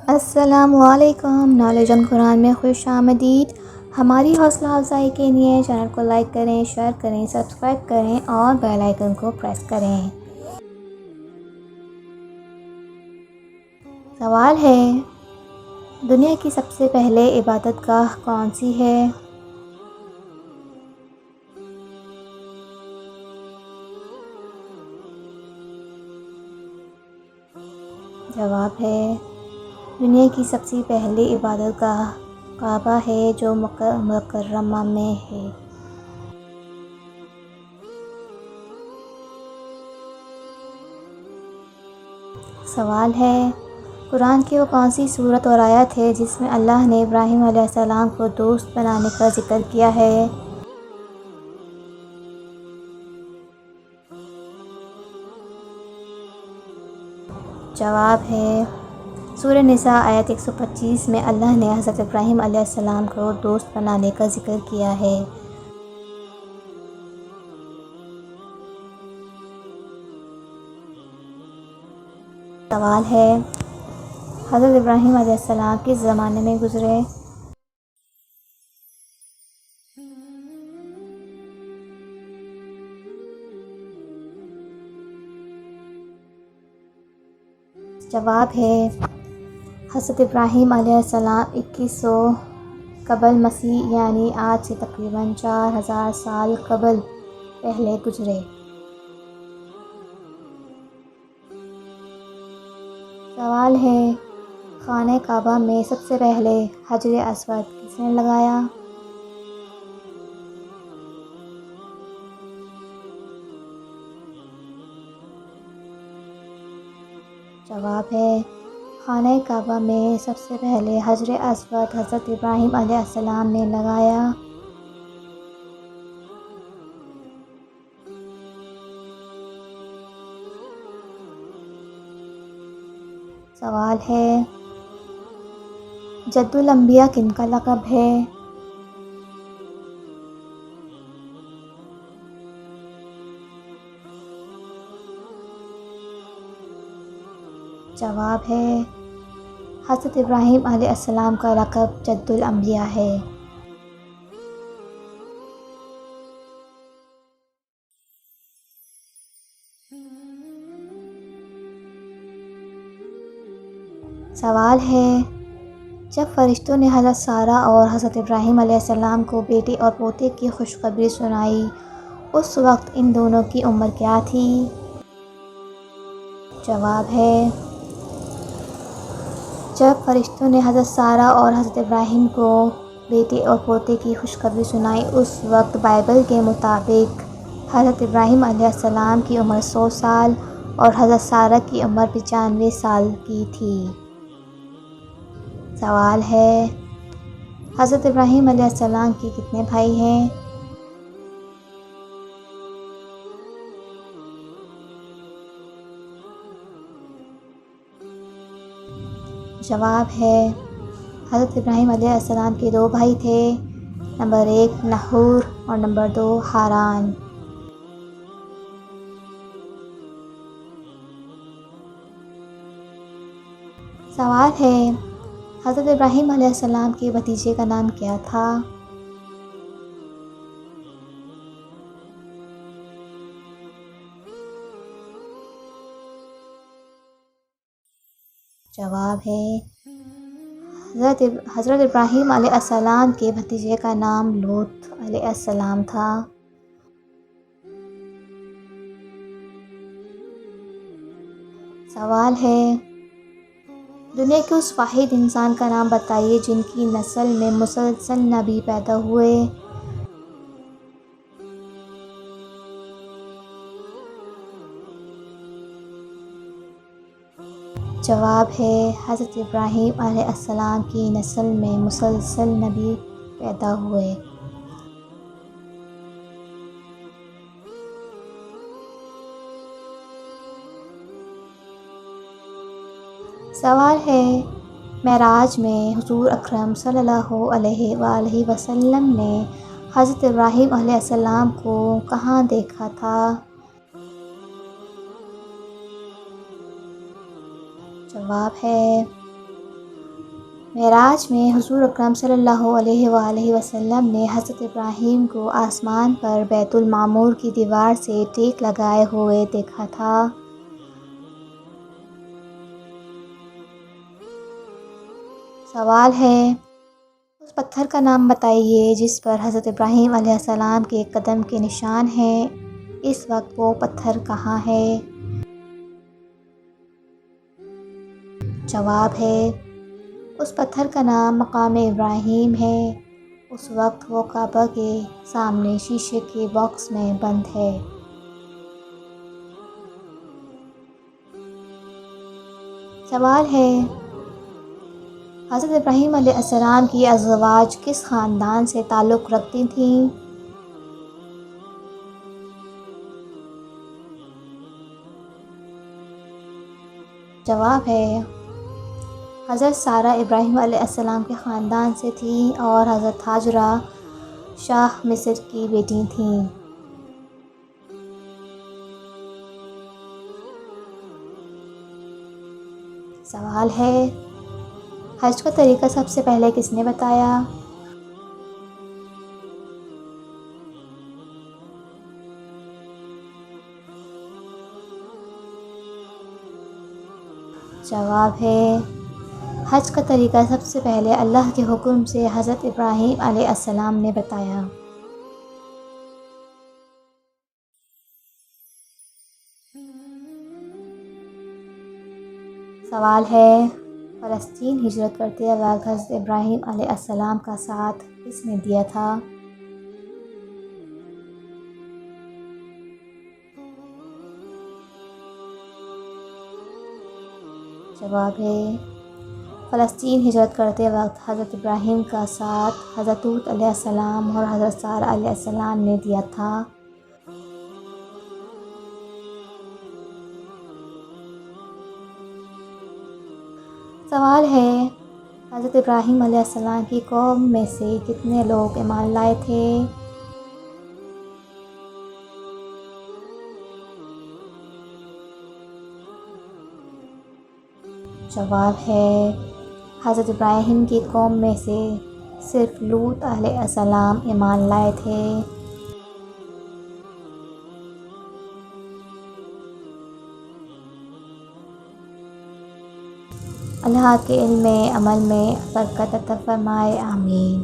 السلام علیکم، knowledge on قرآن میں خوش آمدید۔ ہماری حوصلہ افزائی کے لیے چینل کو لائک کریں، شیئر کریں، سبسکرائب کریں اور بیل آئیکن کو پریس کریں۔ سوال ہے، دنیا کی سب سے پہلے عبادت گاہ کون سی ہے؟ جواب ہے، دنیا کی سب سے پہلی عبادت گاہ کعبہ ہے جو مکہ مکرمہ میں ہے۔ سوال ہے، قرآن کی وہ کون سی سورت اور آیت ہے جس میں اللہ نے ابراہیم علیہ السلام کو دوست بنانے کا ذکر کیا ہے؟ جواب ہے، سورہ نساء آیت 125 میں اللہ نے حضرت ابراہیم علیہ السلام کو دوست بنانے کا ذکر کیا ہے۔ سوال ہے، حضرت ابراہیم علیہ السلام کس زمانے میں گزرے؟ جواب ہے، حضرت ابراہیم علیہ السلام 2100 قبل مسیح یعنی آج سے تقریباً 4000 سال قبل پہلے گزرے۔ سوال ہے، خانہ کعبہ میں سب سے پہلے حجر اسود کس نے لگایا؟ جواب ہے، خانہ کعبہ میں سب سے پہلے حجر اسود حضرت ابراہیم علیہ السلام نے لگایا۔ سوال ہے، جد الانبیاء کن کا لقب ہے؟ جواب ہے، حضرت ابراہیم علیہ السلام کا لقب جد الانبیاء ہے۔ سوال ہے، جب فرشتوں نے حضرت سارہ اور حضرت ابراہیم علیہ السلام کو بیٹے اور پوتے کی خوشخبری سنائی اس وقت ان دونوں کی عمر کیا تھی؟ جواب ہے، جب فرشتوں نے حضرت سارہ اور حضرت ابراہیم کو بیٹے اور پوتے کی خوشخبری سنائی اس وقت بائبل کے مطابق حضرت ابراہیم علیہ السلام کی عمر 100 سال اور حضرت سارہ کی عمر 95 سال کی تھی۔ سوال ہے، حضرت ابراہیم علیہ السلام کے کتنے بھائی ہیں؟ جواب ہے، حضرت ابراہیم علیہ السلام کے 2 بھائی تھے، نمبر 1 نحور اور نمبر 2 ہاران۔ سوال ہے، حضرت ابراہیم علیہ السلام کے بھتیجے کا نام کیا تھا؟ جواب ہے، حضرت ابراہیم علیہ السلام کے بھتیجے کا نام لوط علیہ السلام تھا۔ سوال ہے، دنیا کے اس واحد انسان کا نام بتائیے جن کی نسل میں مسلسل نبی پیدا ہوئے۔ جواب ہے، حضرت ابراہیم علیہ السلام کی نسل میں مسلسل نبی پیدا ہوئے۔ سوال ہے، معراج میں حضور اکرم صلی اللہ علیہ وآلہ وسلم نے حضرت ابراہیم علیہ السلام کو کہاں دیکھا تھا؟ جواب ہے، معراج میں حضور اکرم صلی اللہ علیہ وآلہ وسلم نے حضرت ابراہیم کو آسمان پر بیت المعمور کی دیوار سے ٹیک لگائے ہوئے دیکھا تھا۔ سوال ہے، اس پتھر کا نام بتائیے جس پر حضرت ابراہیم علیہ السلام کے قدم کے نشان ہیں۔ اس وقت وہ پتھر کہاں ہے؟ جواب ہے، اس پتھر کا نام مقام ابراہیم ہے۔ اس وقت وہ کعبہ کے سامنے شیشے کے باکس میں بند ہے۔ سوال ہے، حضرت ابراہیم علیہ السلام کی ازواج کس خاندان سے تعلق رکھتی تھیں؟ جواب ہے، حضرت سارہ ابراہیم علیہ السلام کے خاندان سے تھیں اور حضرت ہاجرہ شاہ مصر کی بیٹی تھیں۔ سوال ہے، حج کا طریقہ سب سے پہلے کس نے بتایا؟ جواب ہے، حج کا طریقہ سب سے پہلے اللہ کے حکم سے حضرت ابراہیم علیہ السلام نے بتایا۔ سوال ہے، فلسطین ہجرت کرتے وقت حضرت ابراہیم علیہ السلام کا ساتھ کس نے دیا تھا؟ جواب ہے، فلسطین ہجرت کرتے وقت حضرت ابراہیم کا ساتھ حضرت لوط علیہ السلام اور حضرت سارہ علیہ السلام نے دیا تھا۔ سوال ہے، حضرت ابراہیم علیہ السلام کی قوم میں سے کتنے لوگ ایمان لائے تھے؟ جواب ہے، حضرت ابراہیم کی قوم میں سے صرف لوط علیہ السلام ایمان لائے تھے۔ اللہ آپ کے علم میں عمل میں برکت عطا فرمائے، آمین۔